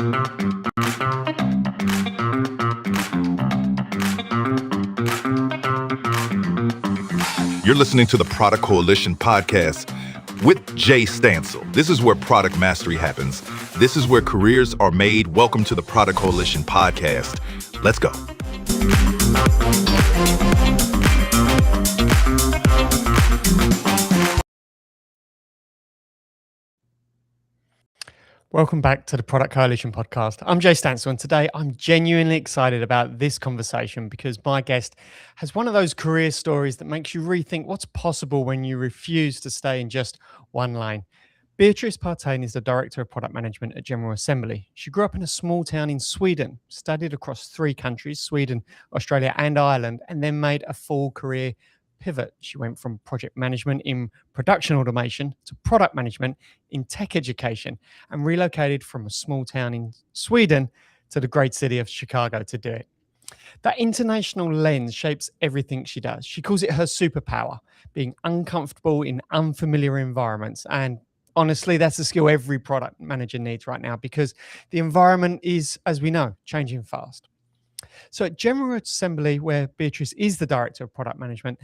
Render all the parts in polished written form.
You're listening to the Product Coalition podcast with Jay Stansel. This is where product mastery happens. This is where careers are made. Welcome to the Product Coalition podcast. Let's go. Welcome back to the Product Coalition podcast. I'm Jay Stansel, and today I'm genuinely excited about this conversation because my guest has one of those career stories that makes you rethink what's possible when you refuse to stay in just one lane. Beatrice Partain is the Director of Product Management at General Assembly. She grew up in a small town in Sweden, studied across 3 countries, Sweden, Australia, and Ireland, and then made a full career pivot. She went from project management in production automation to product management in tech education and relocated from a small town in Sweden to the great city of Chicago to do it. That international lens shapes everything she does. She calls it her superpower, being uncomfortable in unfamiliar environments. And honestly, that's a skill every product manager needs right now because the environment is, as we know, changing fast. So at General Assembly, where Beatrice is the Director of Product Management,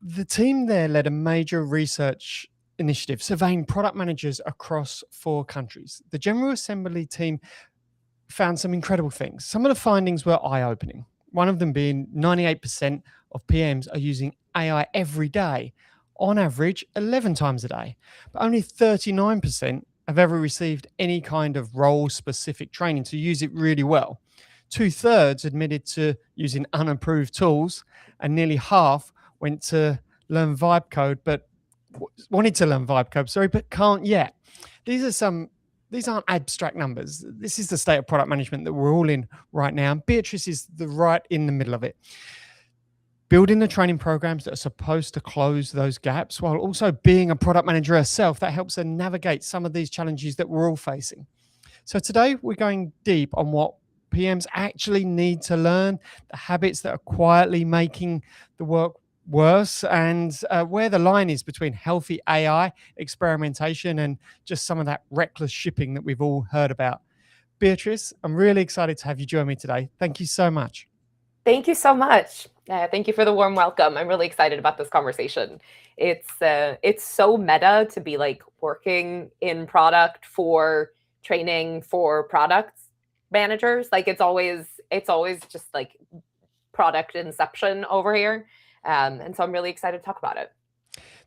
the team there led a major research initiative surveying product managers across 4 countries. The General Assembly team found some incredible things. Some of the findings were eye-opening. One of them being 98% of PMs are using AI every day, on average 11 times a day, but only 39% have ever received any kind of role-specific training to use it really well. 2/3 admitted to using unapproved tools, and nearly half went to learn vibe code, but wanted to learn vibe code, but can't yet. These aren't abstract numbers. This is the state of product management that we're all in right now. And Beatrice is right in the middle of it. Building the training programs that are supposed to close those gaps while also being a product manager herself, that helps her navigate some of these challenges that we're all facing. So today we're going deep on what PMs actually need to learn, the habits that are quietly making the work worse, and where the line is between healthy AI experimentation and just some of that reckless shipping that we've all heard about. Beatrice, I'm really excited to have you join me today. Thank you so much. Thank you so much. Thank you for the warm welcome. I'm really excited about this conversation. It's so meta to be like working in product for training for products managers. Like it's always just like product inception over here. And so I'm really excited to talk about it.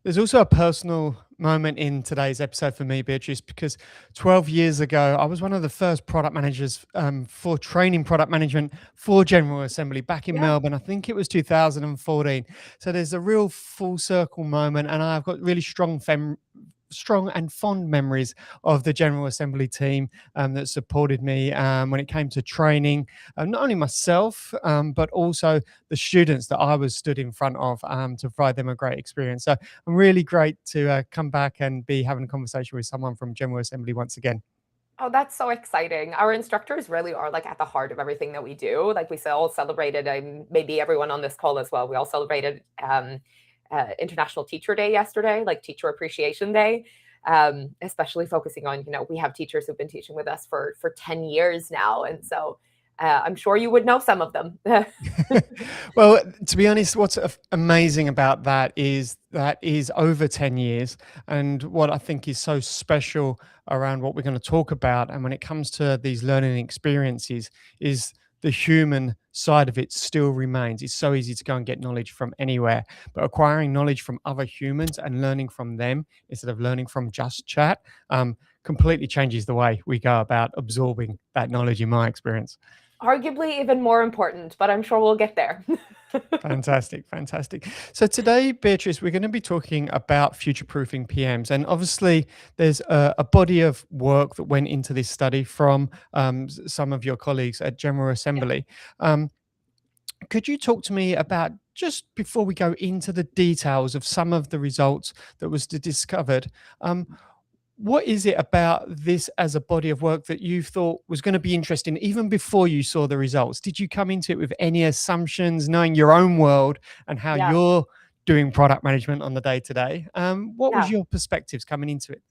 There's also a personal moment in today's episode for me, Beatrice, because 12 years ago, I was one of the first product managers for training product management for General Assembly back in Melbourne. I think it was 2014. So there's a real full circle moment, and I've got really strong and fond memories of the General Assembly team that supported me when it came to training, not only myself, but also the students that I was stood in front of to provide them a great experience. So I'm really great to come back and be having a conversation with someone from General Assembly once again. Oh, that's so exciting. Our instructors really are like at the heart of everything that we do. Like we all celebrated, and maybe everyone on this call as well, we all celebrated International Teacher Day yesterday, like Teacher Appreciation Day, especially focusing on, we have teachers who've been teaching with us for 10 years now. And so I'm sure you would know some of them. Well, to be honest, what's amazing about that is over 10 years. And what I think is so special around what we're going to talk about, and when it comes to these learning experiences, is the human side of it still remains. It's so easy to go and get knowledge from anywhere, but acquiring knowledge from other humans and learning from them instead of learning from just chat completely changes the way we go about absorbing that knowledge, in my experience. Arguably even more important, but I'm sure we'll get there. Fantastic. So today, Beatrice, we're going to be talking about future-proofing PMs. And obviously, there's a body of work that went into this study from some of your colleagues at General Assembly. Could you talk to me about, just before we go into the details of some of the results that was discovered, what is it about this as a body of work that you thought was going to be interesting even before you saw the results? Did you come into it with any assumptions, knowing your own world and how you're doing product management on the day-to-day? What was your perspectives coming into it?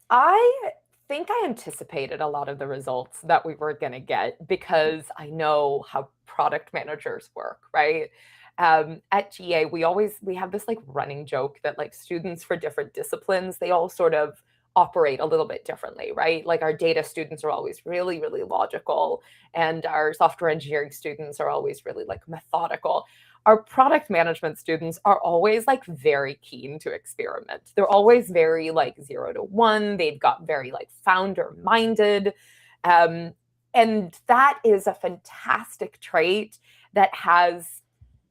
I think I anticipated a lot of the results that we were going to get because I know how product managers work, right? At GA, we have this like running joke that like students for different disciplines, they all sort of operate a little bit differently, right? Like our data students are always really, really logical, and our software engineering students are always really like methodical. Our product management students are always like very keen to experiment. They're always very like 0 to 1. They've got very like founder minded. Um, and that is a fantastic trait that has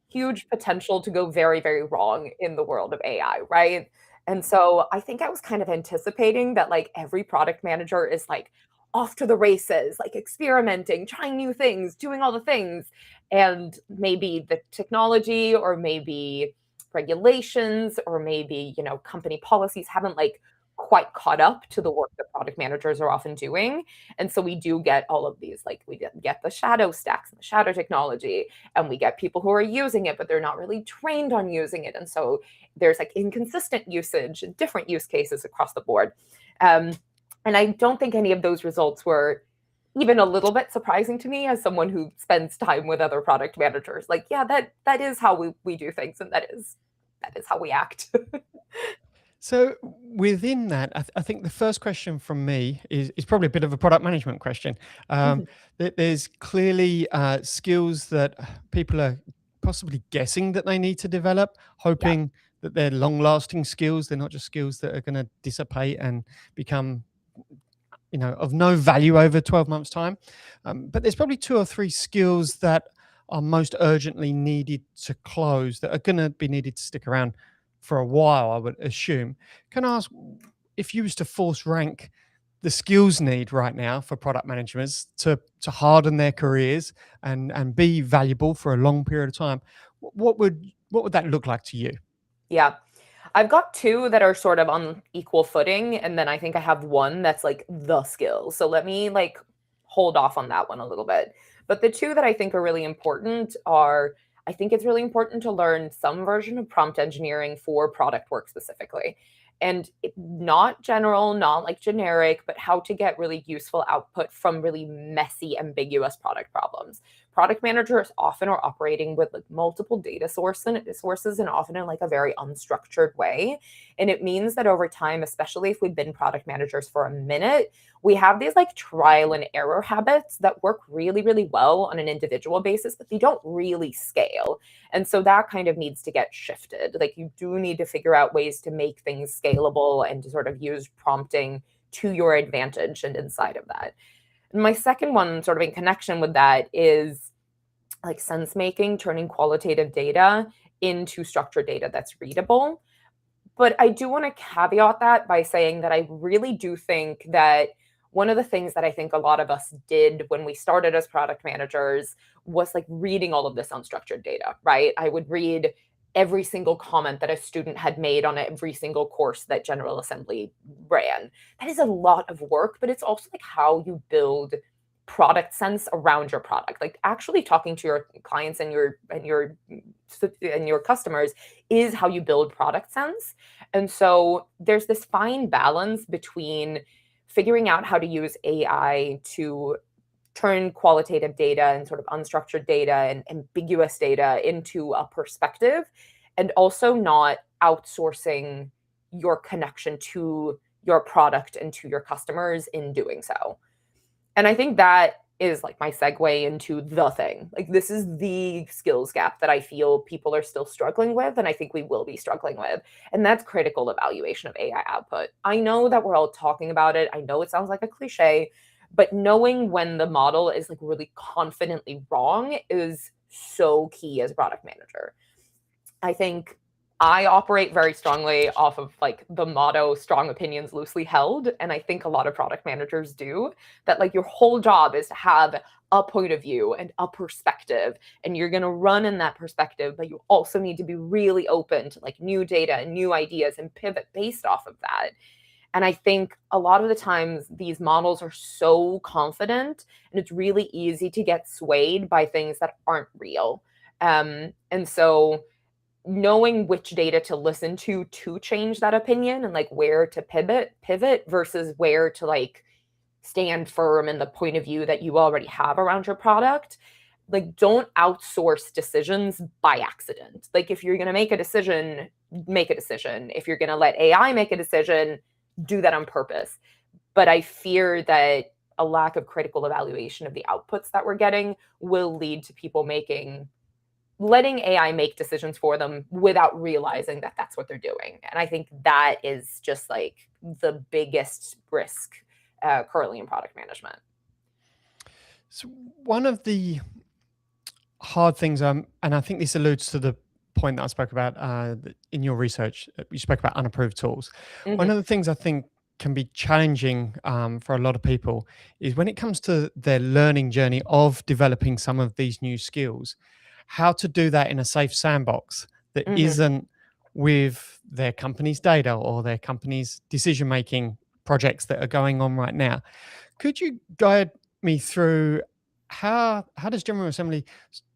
huge potential to go very, very wrong in the world of AI, right? And so I think I was kind of anticipating that like every product manager is like off to the races, like experimenting, trying new things, doing all the things. And maybe the technology or maybe regulations or maybe, company policies haven't like quite caught up to the work that product managers are often doing. And so we do get all of these, like we get the shadow stacks and the shadow technology, and we get people who are using it, but they're not really trained on using it. And so there's like inconsistent usage and different use cases across the board. And I don't think any of those results were even a little bit surprising to me as someone who spends time with other product managers. Like, yeah, that is how we do things, and that is how we act. So within that, I think the first question from me is probably a bit of a product management question. Mhm. There's clearly skills that people are possibly guessing that they need to develop, Yeah. hoping that they're long-lasting skills. They're not just skills that are going to dissipate and become, of no value over 12 months' time. But there's probably 2 or 3 skills that are most urgently needed to close that are going to be needed to stick around for a while, I would assume. Can I ask, if you was to force rank the skills need right now for product managers to harden their careers and be valuable for a long period of time, what would that look like to you? Yeah. I've got two that are sort of on equal footing, and then I think I have one that's like the skill. So let me like hold off on that one a little bit. But the two that I think are really important are, I think it's really important to learn some version of prompt engineering for product work specifically. And not general, not like generic, but how to get really useful output from really messy, ambiguous product problems. Product managers often are operating with like multiple data sources and often in like a very unstructured way. And it means that over time, especially if we've been product managers for a minute, we have these like trial and error habits that work really, really well on an individual basis, but they don't really scale. And so that kind of needs to get shifted. Like you do need to figure out ways to make things scalable and to sort of use prompting to your advantage and inside of that. And my second one, sort of in connection with that, is like sense making, turning qualitative data into structured data that's readable. But I do want to caveat that by saying that I really do think that one of the things that I think a lot of us did when we started as product managers was like reading all of this unstructured data, right? I would read every single comment that a student had made on every single course that General Assembly ran. That is a lot of work, but it's also like how you build product sense around your product. Like actually talking to your clients and your customers is how you build product sense. And so there's this fine balance between figuring out how to use AI to turn qualitative data and sort of unstructured data and ambiguous data into a perspective, and also not outsourcing your connection to your product and to your customers in doing so. And I think that is like my segue into the thing. Like this is the skills gap that I feel people are still struggling with, and I think we will be struggling with. And that's critical evaluation of AI output. I know that we're all talking about it. I know it sounds like a cliche, but knowing when the model is like really confidently wrong is so key as a product manager. I think I operate very strongly off of like the motto, strong opinions loosely held. And I think a lot of product managers do that. Like your whole job is to have a point of view and a perspective, and you're going to run in that perspective, but you also need to be really open to like new data and new ideas and pivot based off of that. And I think a lot of the times these models are so confident, and it's really easy to get swayed by things that aren't real. And so knowing which data to listen to change that opinion and like where to pivot versus where to like stand firm in the point of view that you already have around your product. Like, don't outsource decisions by accident. Like, if you're going to make a decision, make a decision. If you're going to let AI make a decision, do that on purpose. But I fear that a lack of critical evaluation of the outputs that we're getting will lead to people letting AI make decisions for them without realizing that that's what they're doing. And I think that is just like the biggest risk currently in product management. So one of the hard things, and I think this alludes to the point that I spoke about in your research. You spoke about unapproved tools. One Mm-hmm. of the things I think can be challenging for a lot of people is when it comes to their learning journey of developing some of these new skills, how to do that in a safe sandbox that Mm-hmm. isn't with their company's data or their company's decision-making projects that are going on right now. Could you guide me through how does General Assembly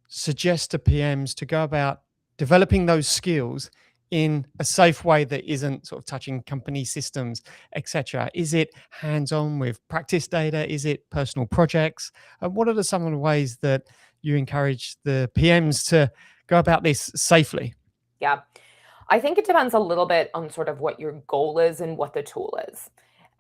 suggest to PMs to go about developing those skills in a safe way that isn't sort of touching company systems, etc.? Is it hands-on with practice data? Is it personal projects? What are some of the ways that you encourage the PMs to go about this safely? Yeah. I think it depends a little bit on sort of what your goal is and what the tool is.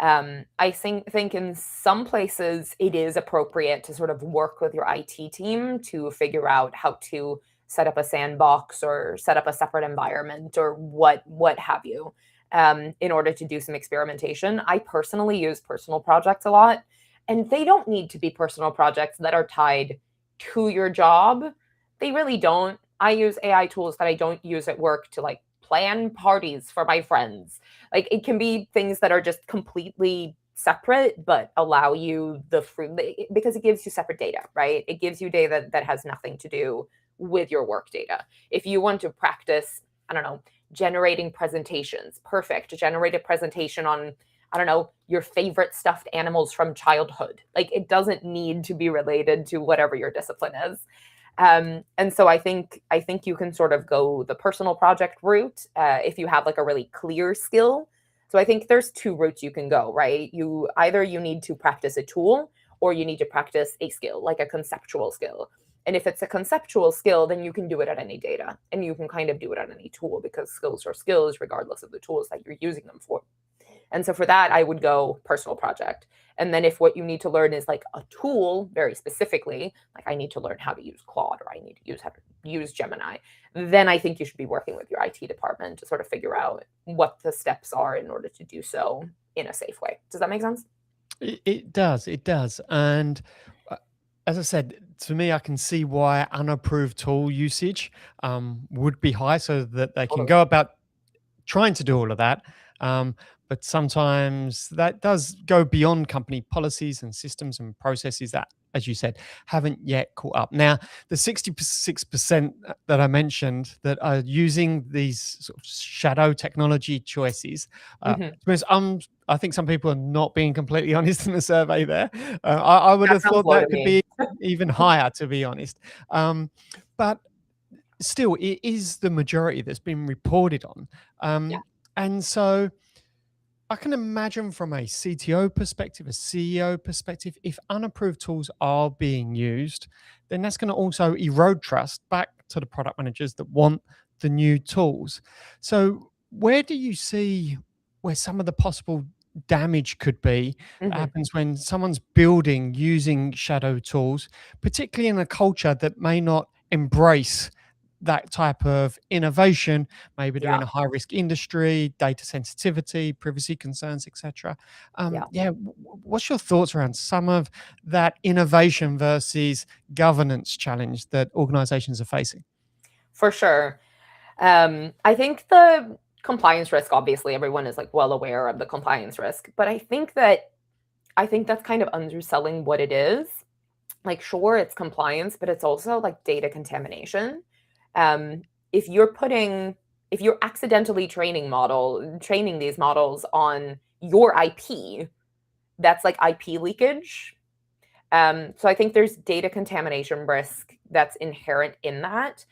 I think in some places it is appropriate to sort of work with your IT team to figure out how to set up a sandbox or set up a separate environment or what have you, in order to do some experimentation. I personally use personal projects a lot, and they don't need to be personal projects that are tied to your job. They really don't. I use AI tools that I don't use at work to like plan parties for my friends. Like, it can be things that are just completely separate, but allow you the fruit because it gives you separate data, right? It gives you data that has nothing to do with your work data. If you want to practice, I don't know, generating presentations, perfect. Generate a presentation on, I don't know, your favorite stuffed animals from childhood. Like, it doesn't need to be related to whatever your discipline is. And so I think you can sort of go the personal project route if you have like a really clear skill. So I think there's two routes you can go, right? You need to practice a tool or you need to practice a skill, like a conceptual skill. And if it's a conceptual skill, then you can do it at any data and you can kind of do it on any tool because skills are skills regardless of the tools that you're using them for. And so for that, I would go personal project. And then if what you need to learn is like a tool very specifically, like I need to learn how to use Claude or I need to how to use Gemini, then I think you should be working with your IT department to sort of figure out what the steps are in order to do so in a safe way. Does that make sense? It does. It does. And as I said, to me, I can see why unapproved tool usage would be high so that they can go about trying to do all of that. But sometimes that does go beyond company policies and systems and processes that, as you said, haven't yet caught up. Now, the 66% that I mentioned that are using these sort of shadow technology choices, I think some people are not being completely honest in the survey there. I would have thought that could be even higher, to be honest. But still, it is the majority that's been reported on. And so I can imagine from a CTO perspective, a CEO perspective, if unapproved tools are being used, then that's going to also erode trust back to the product managers that want the new tools. So where do you see where some of the possible damage could be that happens when someone's building using shadow tools, particularly in a culture that may not embrace that type of innovation? Maybe they're in a high risk industry, data sensitivity, privacy concerns, etc. What's your thoughts around some of that innovation versus governance challenge that organizations are facing? For sure. I think the compliance risk, obviously everyone is like well aware of the compliance risk, but I think that's kind of underselling what it is. Like, sure, it's compliance, but it's also like data contamination. If you're accidentally training these models on your IP, that's like IP leakage. So I think there's data contamination risk that's inherent in that.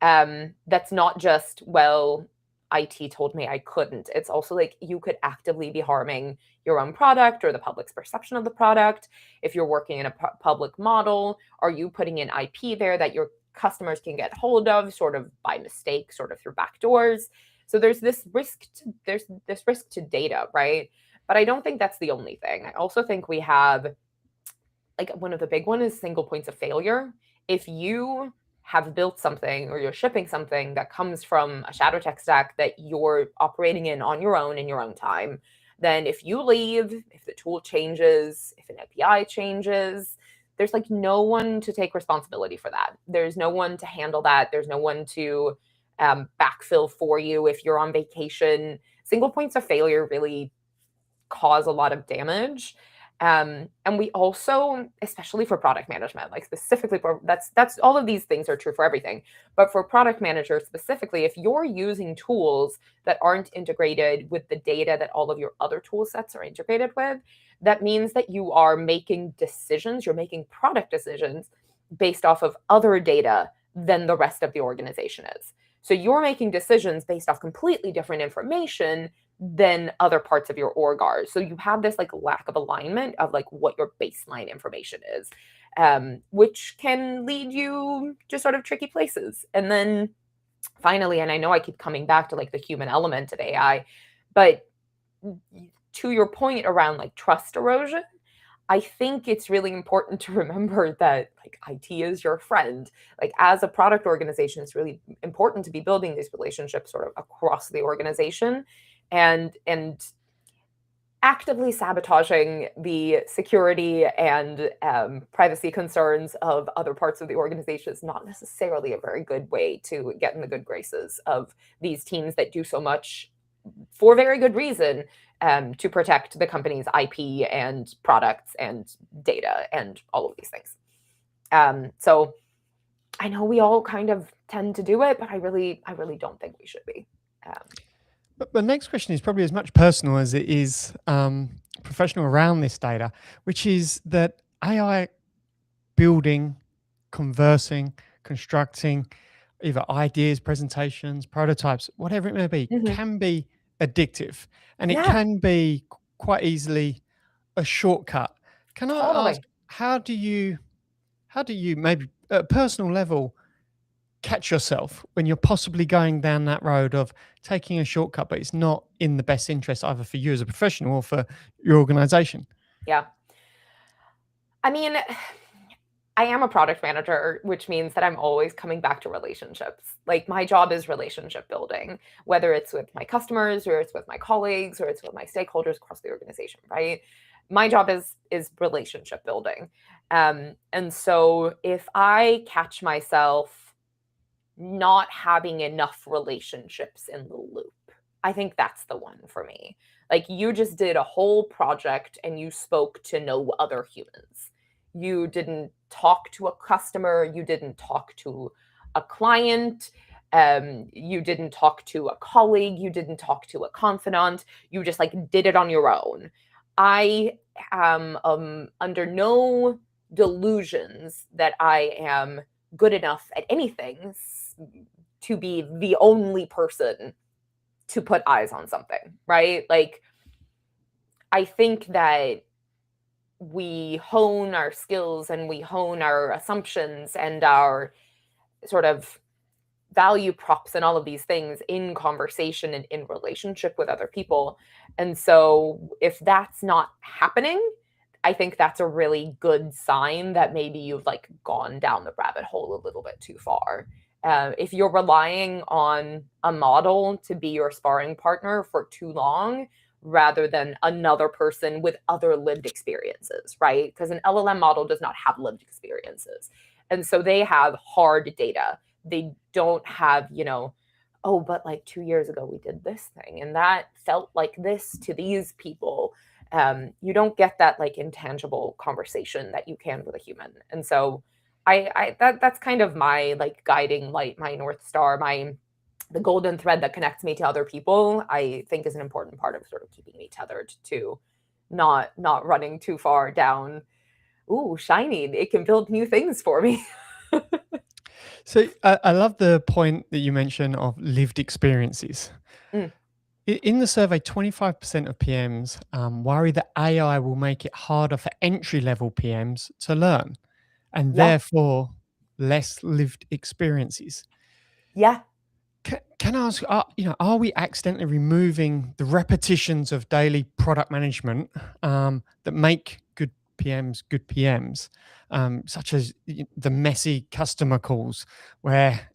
That's not just, well, IT told me I couldn't. It's also like you could actively be harming your own product or the public's perception of the product. If you're working in a public model, are you putting in IP there that your customers can get hold of sort of by mistake, sort of through backdoors? So there's this risk to data, right? But I don't think that's the only thing. I also think we have, like, one of the big one is single points of failure. If you have built something or you're shipping something that comes from a shadow tech stack that you're operating in your own time, then if you leave, if the tool changes, if an API changes, there's like no one to take responsibility for that. There's no one to handle that. There's no one to backfill for you if you're on vacation. Single points of failure really cause a lot of damage. And we also, especially for product management, like specifically for that's all of these things are true for everything. But for product managers specifically, if you're using tools that aren't integrated with the data that all of your other tool sets are integrated with, that means that you are making decisions, you're making product decisions based off of other data than the rest of the organization is. So you're making decisions based off completely different information than other parts of your org are. So you have this like lack of alignment of like what your baseline information is, which can lead you to sort of tricky places. And then finally, and I know I keep coming back to like the human element of AI, but to your point around like trust erosion, I think it's really important to remember that like IT is your friend. Like as a product organization, it's really important to be building these relationships sort of across the organization, and actively sabotaging the security and privacy concerns of other parts of the organization is not necessarily a very good way to get in the good graces of these teams that do so much for very good reason to protect the company's IP and products and data and all of these things. So I know we all kind of tend to do it, but I really don't think we should be. But the next question is probably as much personal as it is professional around this data, which is that AI building, conversing, constructing either ideas, presentations, prototypes, whatever it may be, can be addictive, and it can be quite easily a shortcut. Can I ask, how do you maybe at a personal level catch yourself when you're possibly going down that road of taking a shortcut, but it's not in the best interest either for you as a professional or for your organization? Yeah. I mean, I am a product manager, which means that I'm always coming back to relationships. Like my job is relationship building, whether it's with my customers or it's with my colleagues or it's with my stakeholders across the organization, right? My job is relationship building. And so if I catch myself not having enough relationships in the loop, I think that's the one for me. Like you just did a whole project and you spoke to no other humans. You didn't talk to a customer. You didn't talk to a client. You didn't talk to a colleague. You didn't talk to a confidant. You just like did it on your own. I am under no delusions that I am good enough at anything to be the only person to put eyes on something, right? Like, I think that we hone our skills and we hone our assumptions and our sort of value props and all of these things in conversation and in relationship with other people. And so if that's not happening, I think that's a really good sign that maybe you've like gone down the rabbit hole a little bit too far. If you're relying on a model to be your sparring partner for too long, rather than another person with other lived experiences, right? Because an LLM model does not have lived experiences. And so they have hard data. They don't have, oh, but like 2 years ago we did this thing and that felt like this to these people. You don't get that like intangible conversation that you can with a human. And so that's kind of my like guiding light, my North Star, the golden thread that connects me to other people, I think is an important part of sort of keeping me tethered to not running too far down. Ooh, shiny, it can build new things for me. So I love the point that you mentioned of lived experiences. Mm, In the survey, 25% of PMs worry that AI will make it harder for entry level PMs to learn and yeah, therefore less lived experiences. yeah. Can I ask, are we accidentally removing the repetitions of daily product management that make good PMs, such as the messy customer calls where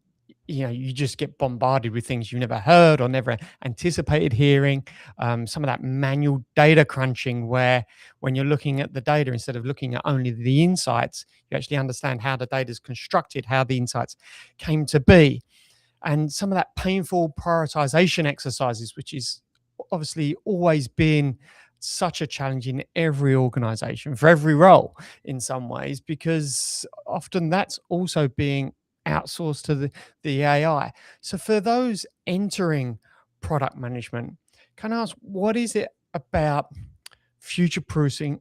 you just get bombarded with things you've never heard or never anticipated hearing. Some of that manual data crunching where when you're looking at the data, instead of looking at only the insights, you actually understand how the data is constructed, how the insights came to be, and some of that painful prioritization exercises, which is obviously always been such a challenge in every organization for every role in some ways, because often that's also being outsourced to the AI. So for those entering product management, can I ask, what is it about future proofing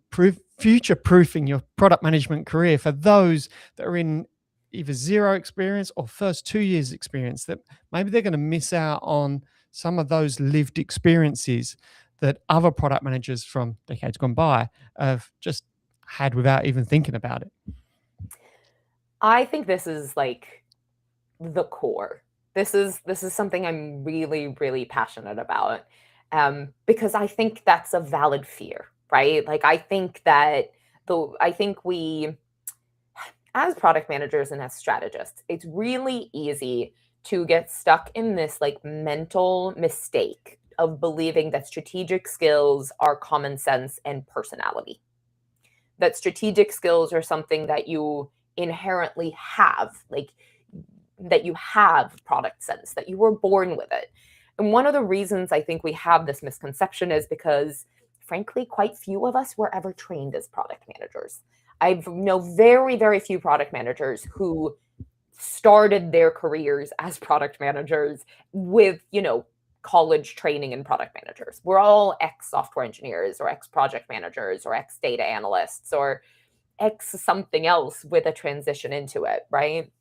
your product management career for those that are in either zero experience or first 2 years experience, that maybe they're going to miss out on some of those lived experiences that other product managers from decades gone by have just had without even thinking about it? I think this is like the core. This is something I'm really, really passionate about, because I think that's a valid fear, right? Like I think we, as product managers and as strategists, it's really easy to get stuck in this like mental mistake of believing that strategic skills are common sense and personality. That strategic skills are something that you inherently have, like that you have product sense, that you were born with it. And one of the reasons I think we have this misconception is because, frankly, quite few of us were ever trained as product managers. I know very, very few product managers who started their careers as product managers with, college training in product managers. We're all ex software engineers or ex project managers or ex data analysts or ex something else with a transition into it, right?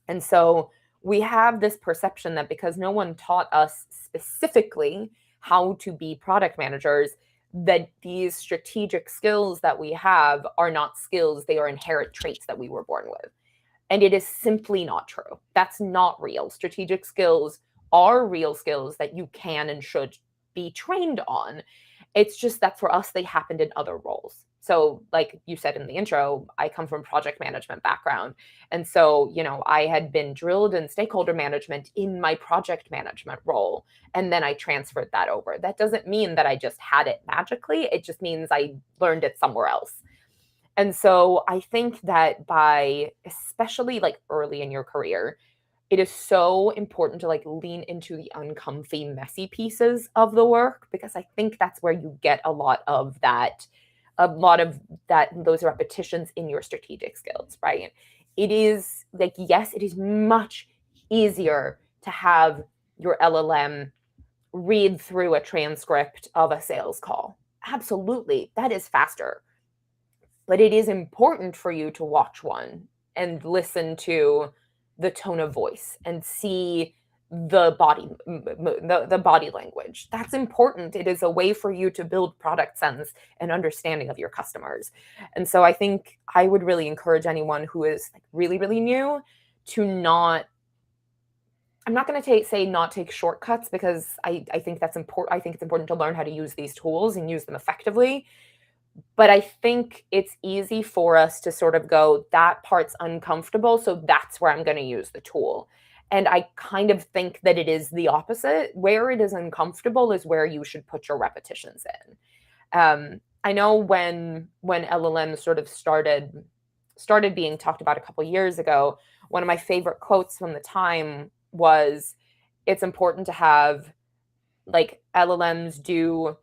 And so we have this perception that because no one taught us specifically how to be product managers, that these strategic skills that we have are not skills, they are inherent traits that we were born with. And it is simply not true. That's not real. Strategic skills are real skills that you can and should be trained on. It's just that for us, they happened in other roles. So, like you said in the intro, I come from a project management background. And so, I had been drilled in stakeholder management in my project management role. And then I transferred that over. That doesn't mean that I just had it magically. It just means I learned it somewhere else. And so I think that by especially like early in your career, it is so important to like lean into the uncomfy, messy pieces of the work, because I think that's where you get those repetitions in your strategic skills, right? It is like, yes, it is much easier to have your LLM read through a transcript of a sales call. Absolutely. That is faster. But it is important for you to watch one and listen to the tone of voice and see the body language. That's important. It is a way for you to build product sense and understanding of your customers. And so I think I would really encourage anyone who is like really, really new to not, I'm not going to say not take shortcuts, because I think that's important. I think it's important to learn how to use these tools and use them effectively. But I think it's easy for us to sort of go, that part's uncomfortable, so that's where I'm going to use the tool. And I kind of think that it is the opposite. Where it is uncomfortable is where you should put your repetitions in. I know when LLMs sort of started being talked about a couple years ago, one of my favorite quotes from the time was, "It's important to have like LLMs do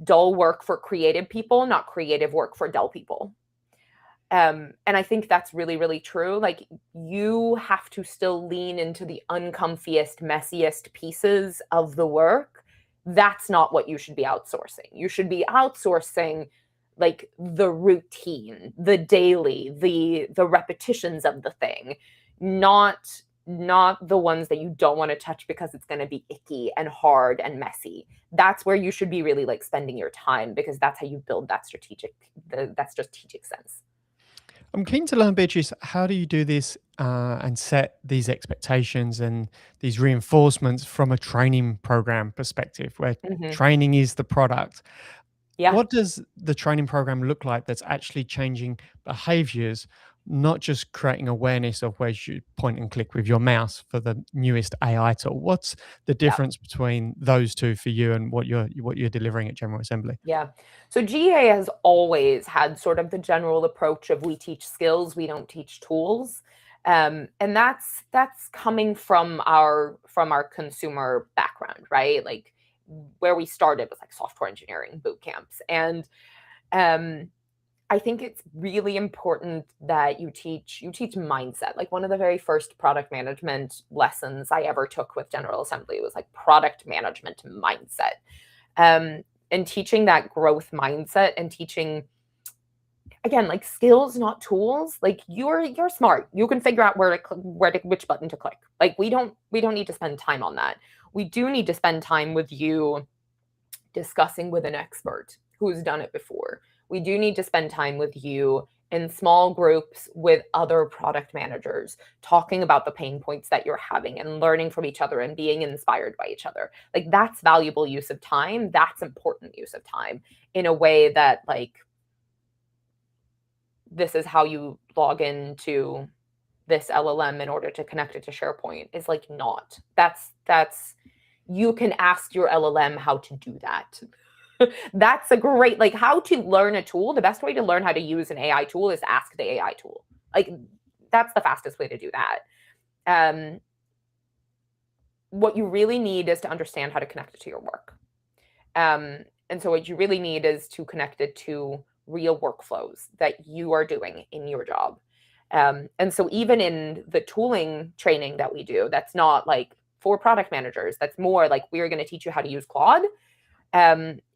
dull work for creative people, not creative work for dull people." And I think that's really, really true. Like, you have to still lean into the uncomfiest, messiest pieces of the work. That's not what you should be outsourcing. You should be outsourcing like the routine, the daily, the repetitions of the thing. not the ones that you don't want to touch because it's going to be icky and hard and messy. That's where you should be really like spending your time, because that's how you build that strategic sense. I'm keen to learn, Beatrice, how do you do this and set these expectations and these reinforcements from a training program perspective, where training is the product? Yeah. What does the training program look like that's actually changing behaviors, not just creating awareness of where you should point and click with your mouse for the newest AI tool? What's the difference between those two for you and what you're delivering at General Assembly? Yeah. So GA has always had sort of the general approach of we teach skills, we don't teach tools. And that's coming from our consumer background, right? Like where we started was like software engineering boot camps. And I think it's really important that you teach mindset. Like one of the very first product management lessons I ever took with General Assembly was like product management mindset. And teaching that growth mindset and teaching, again, like skills, not tools. Like you're smart. You can figure out which button to click. Like we don't need to spend time on that. We do need to spend time with you discussing with an expert who's done it before. We do need to spend time with you in small groups with other product managers, talking about the pain points that you're having and learning from each other and being inspired by each other. Like that's valuable use of time. That's important use of time in a way that like, this is how you log into this LLM in order to connect it to SharePoint is like not. That's you can ask your LLM how to do that. That's a great, like how to learn a tool. The best way to learn how to use an AI tool is ask the AI tool. Like that's the fastest way to do that. What you really need is to understand how to connect it to your work. And so what you really need is to connect it to real workflows that you are doing in your job. And so even in the tooling training that we do, that's not like for product managers, that's more like we're going to teach you how to use Claude.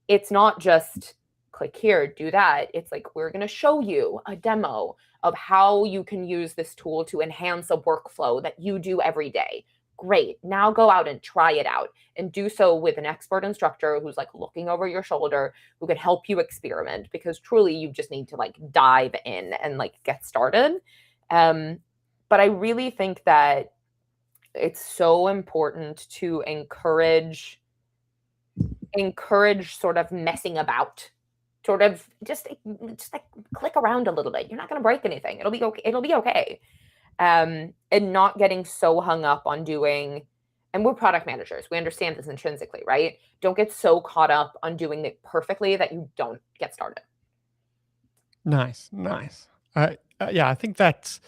It's not just click here, do that. It's like we're going to show you a demo of how you can use this tool to enhance a workflow that you do every day. Great. Now go out and try it out and do so with an expert instructor who's like looking over your shoulder, who can help you experiment, because truly you just need to like dive in and like get started. But I really think that it's so important to encourage sort of messing about, sort of just like click around a little bit. You're not going to break anything. It'll be okay. And not getting so hung up on doing, and we're product managers, we understand this intrinsically, right? Don't get so caught up on doing it perfectly that you don't get started. Nice. Yeah, I think that's,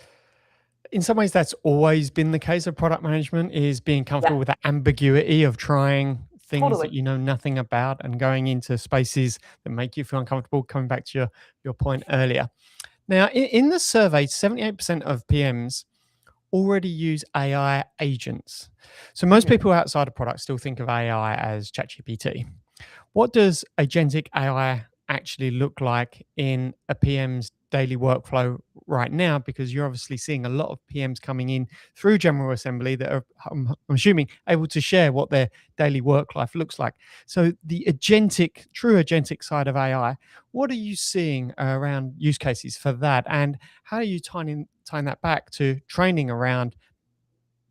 in some ways, that's always been the case of product management, is being comfortable with the ambiguity of trying things that you know nothing about and going into spaces that make you feel uncomfortable, coming back to your point earlier. Now, in the survey, 78% of PMs already use AI agents. So most people outside of product still think of AI as ChatGPT. What does agentic AI actually look like in a PM's daily workflow right now? Because you're obviously seeing a lot of PMs coming in through General Assembly that are, I'm assuming, able to share what their daily work life looks like. So the true agentic side of AI, what are you seeing around use cases for that? And how are you tying that back to training around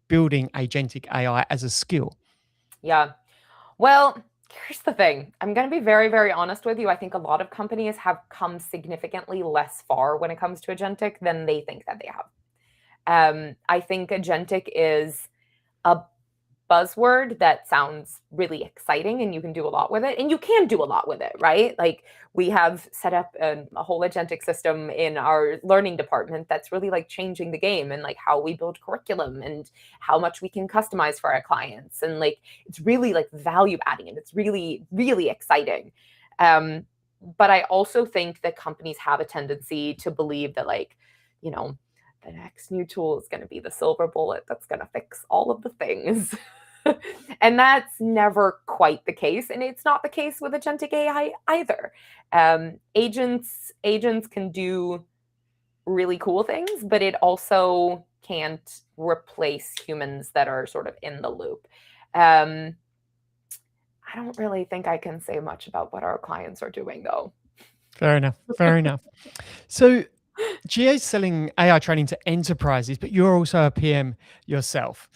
building agentic AI as a skill? Yeah. Well, here's the thing. I'm going to be very, very honest with you. I think a lot of companies have come significantly less far when it comes to agentic than they think that they have. I think agentic is a buzzword that sounds really exciting and you can do a lot with it, and you can do a lot with it, right? Like we have set up a whole agentic system in our learning department that's really like changing the game and like how we build curriculum and how much we can customize for our clients. And like, it's really like value adding and it's really, really exciting. But I also think that companies have a tendency to believe that like, you know, the next new tool is going to be the silver bullet that's going to fix all of the things. And that's never quite the case. And it's not the case with agentic AI either. Agents can do really cool things, but it also can't replace humans that are sort of in the loop. I don't really think I can say much about what our clients are doing, though. Fair enough. Fair enough. So GA is selling AI training to enterprises, but you're also a PM yourself.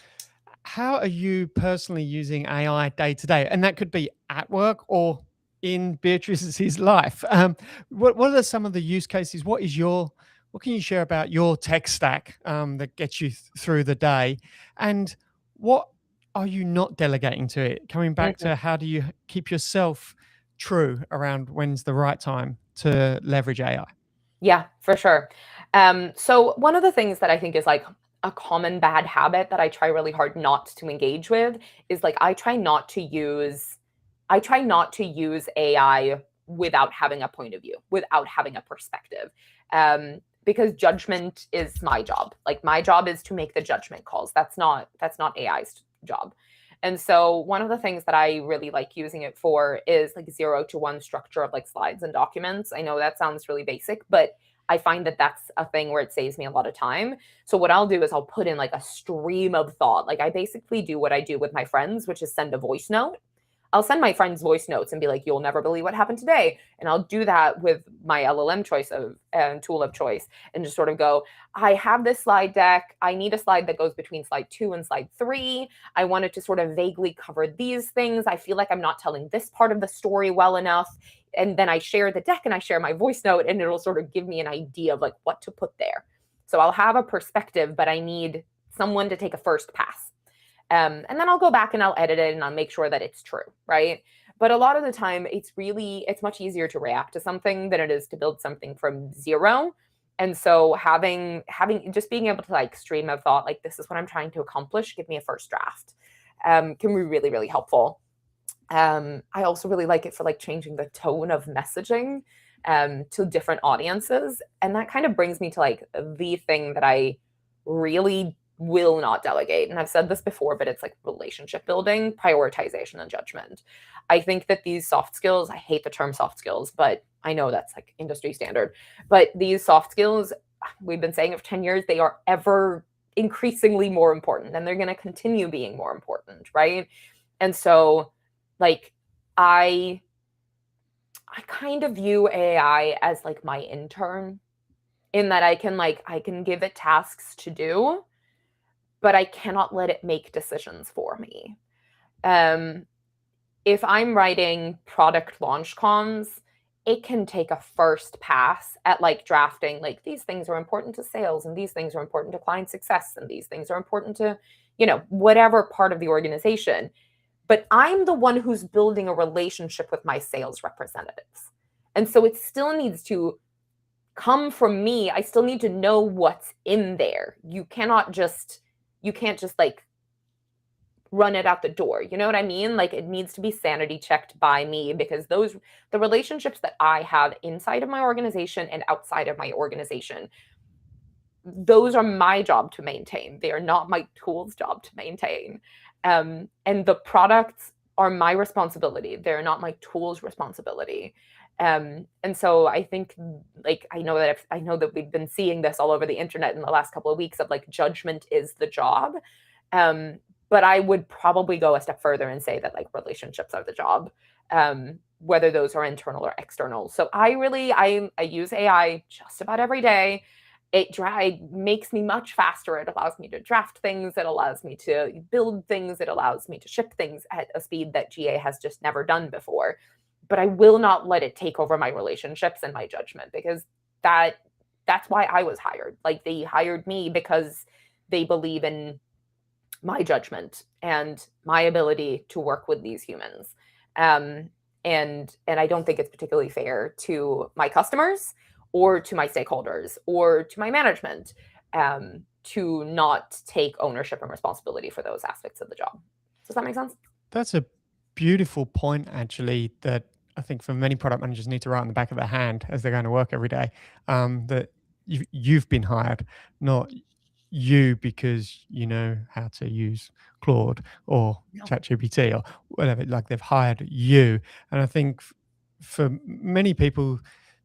How are you personally using AI day to day? And that could be at work or in Beatrice's life. What are some of the use cases? What can you share about your tech stack that gets you through the day? And what are you not delegating to it? Coming back to how do you keep yourself true around when's the right time to leverage AI? Yeah, for sure. So one of the things that I think is like a common bad habit that I try really hard not to engage with is like I try not to use AI without having a point of view, without having a perspective. Because judgment is my job. Like my job is to make the judgment calls. That's not AI's job. And so one of the things that I really like using it for is like 0 to 1 structure of like slides and documents. I know that sounds really basic, but I find that that's a thing where it saves me a lot of time. So what I'll do is I'll put in like a stream of thought. Like I basically do what I do with my friends, which is send a voice note. I'll send my friends voice notes and be like, you'll never believe what happened today. And I'll do that with my LLM tool of choice and just sort of go, I have this slide deck. I need a slide that goes between slide 2 and slide 3. I wanted to sort of vaguely cover these things. I feel like I'm not telling this part of the story well enough. And then I share the deck and I share my voice note and it'll sort of give me an idea of like what to put there. So I'll have a perspective, but I need someone to take a first pass. And then I'll go back and I'll edit it and I'll make sure that it's true, right? But a lot of the time, it's much easier to react to something than it is to build something from zero. And so having just being able to like stream of thought, like this is what I'm trying to accomplish, give me a first draft, can be really, really helpful. I also really like it for like changing the tone of messaging to different audiences. And that kind of brings me to like the thing that I really will not delegate. And I've said this before, but it's like relationship building, prioritization, and judgment. I think that these soft skills, I hate the term soft skills, but I know that's like industry standard. But these soft skills, we've been saying it for 10 years, they are ever increasingly more important and they're going to continue being more important, right? And so like I kind of view AI as like my intern in that I can give it tasks to do, but I cannot let it make decisions for me. If I'm writing product launch comms, it can take a first pass at like drafting, like these things are important to sales and these things are important to client success and these things are important to, whatever part of the organization. But I'm the one who's building a relationship with my sales representatives. And so it still needs to come from me. I still need to know what's in there. You can't just like run it out the door. You know what I mean? Like it needs to be sanity checked by me because the relationships that I have inside of my organization and outside of my organization, those are my job to maintain. They are not my tool's job to maintain. And the products are my responsibility. They're not my tool's responsibility. And so I think like, I know that we've been seeing this all over the internet in the last couple of weeks of like judgment is the job. But I would probably go a step further and say that like relationships are the job, whether those are internal or external. So I use AI just about every day. It makes me much faster. It allows me to draft things. It allows me to build things. It allows me to ship things at a speed that GA has just never done before. But I will not let it take over my relationships and my judgment because that's why I was hired. Like they hired me because they believe in my judgment and my ability to work with these humans. And I don't think it's particularly fair to my customers or to my stakeholders or to my management to not take ownership and responsibility for those aspects of the job. Does that make sense? That's a beautiful point, actually, that I think for many product managers need to write on the back of their hand as they're going to work every day, that you've been hired, not you because you know how to use Claude or ChatGPT or whatever. Like they've hired you. And I think for many people,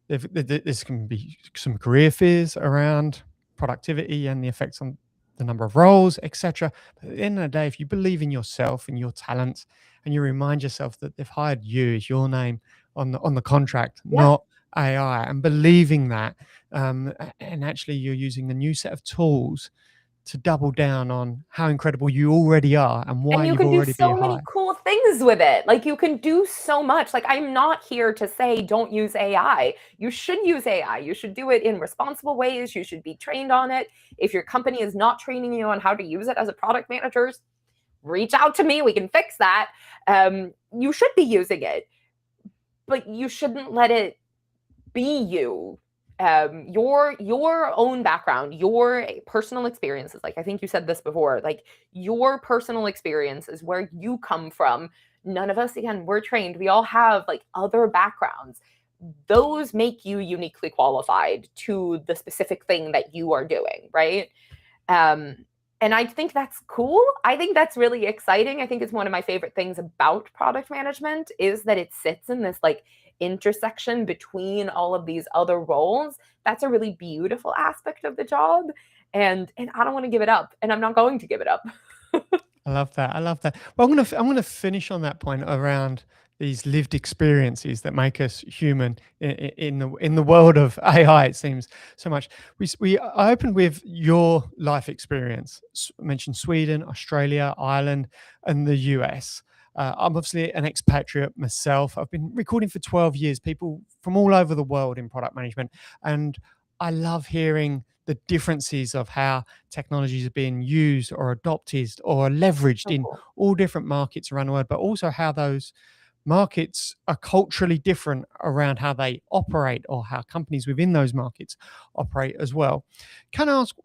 there's can be some career fears around productivity and the effects on the number of roles, etc. But at the end of the day, if you believe in yourself and your talents, and you remind yourself that they've hired you as your name on the contract, Yeah. not AI, and believing that, and actually you're using a new set of tools to double down on how incredible you already are and why And you you've can do already been so many hired. cool things with it. Like you can do so much. Like I'm not here to say don't use AI. You should use AI. You should do it in responsible ways. You should be trained on it. If your company is not training you on how to use it as a product manager, reach out to me. We can fix that. You should be using it, but you shouldn't let it be you. Your own background, your personal experiences, like I think you said this before, like your personal experiences, where you come from. None of us, again, we're trained, we all have like other backgrounds. Those make you uniquely qualified to the specific thing that you are doing, right? And I think that's cool. I think that's really exciting. I think it's one of my favorite things about product management is that it sits in this like intersection between all of these other roles. That's a really beautiful aspect of the job. And I don't want to give it up, and I'm not going to give it up. I love that. I love that. Well, I'm gonna finish on that point around these lived experiences that make us human in the world of AI. It seems so much. I opened with your life experience. I mentioned Sweden, Australia, Ireland, and the US. I'm obviously an expatriate myself. I've been recording for 12 years, people from all over the world in product management, and I love hearing the differences of how technologies are being used or adopted or leveraged So in cool. all different markets around the world, but also how those markets are culturally different around how they operate or how companies within those markets operate as well. Can I ask,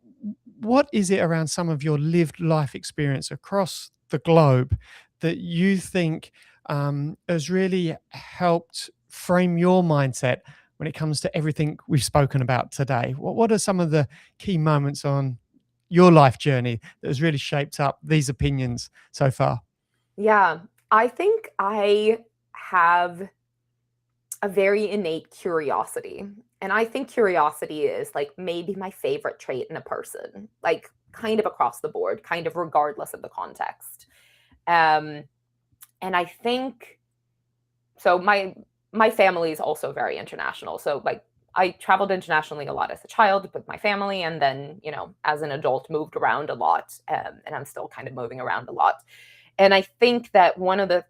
what is it around some of your lived life experience across the globe that you think has really helped frame your mindset when it comes to everything we've spoken about today? What are some of the key moments on your life journey that has really shaped up these opinions so far? Yeah, I think I have a very innate curiosity. And I think curiosity is like maybe my favorite trait in a person, like kind of across the board, kind of regardless of the context. Um, and I think so my family is also very international. So like I traveled internationally a lot as a child with my family, and then, as an adult moved around a lot. And I'm still kind of moving around a lot. And I think that one of the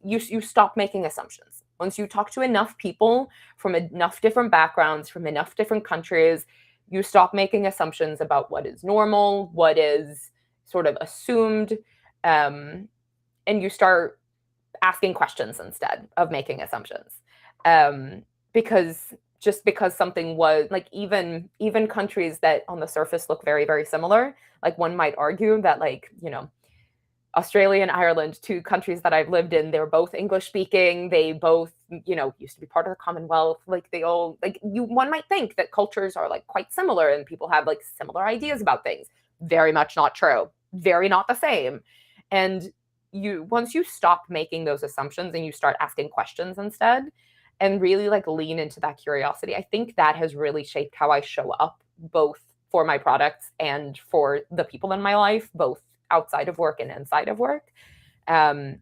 you stop making assumptions. Once you talk to enough people from enough different backgrounds, from enough different countries, you stop making assumptions about what is normal, what is sort of assumed, um, and you start asking questions instead of making assumptions. Um, because just because something was like, even countries that on the surface look very, very similar, like one might argue that, like, Australia and Ireland, two countries that I've lived in, they're both English speaking. They both, used to be part of the Commonwealth. Like they all, like one might think that cultures are like quite similar and people have like similar ideas about things. Very much not true. Very not the same. And once you stop making those assumptions and you start asking questions instead, and really like lean into that curiosity, I think that has really shaped how I show up both for my products and for the people in my life, both outside of work and inside of work. Um,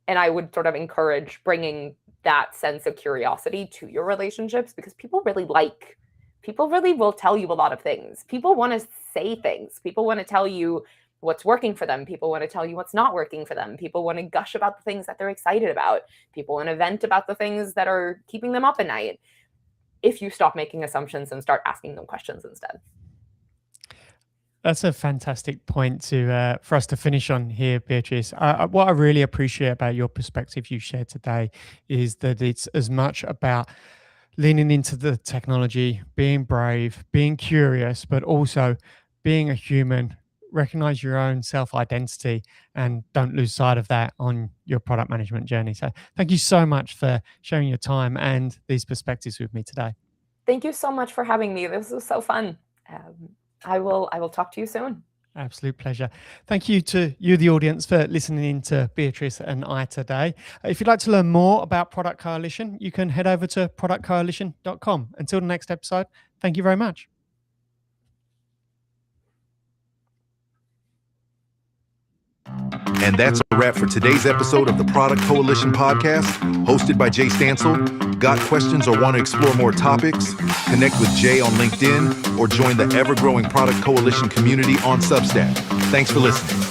and I would sort of encourage bringing that sense of curiosity to your relationships, because people really will tell you a lot of things. People want to say things. People want to tell you what's working for them. People want to tell you what's not working for them. People want to gush about the things that they're excited about. People want to vent about the things that are keeping them up at night. If you stop making assumptions and start asking them questions instead. That's a fantastic point for us to finish on here, Beatrice. What I really appreciate about your perspective you shared today is that it's as much about leaning into the technology, being brave, being curious, but also being a human, recognize your own self-identity, and don't lose sight of that on your product management journey. So thank you so much for sharing your time and these perspectives with me today. Thank you so much for having me. This was so fun. I will talk to you soon. Absolute pleasure. Thank you to you, the audience, for listening in to Beatrice and I today. If you'd like to learn more about Product Coalition, you can head over to productcoalition.com. Until the next episode, thank you very much. And that's a wrap for today's episode of the Product Coalition podcast, hosted by Jay Stansel. Got questions or want to explore more topics? Connect with Jay on LinkedIn or join the ever-growing Product Coalition community on Substack. Thanks for listening.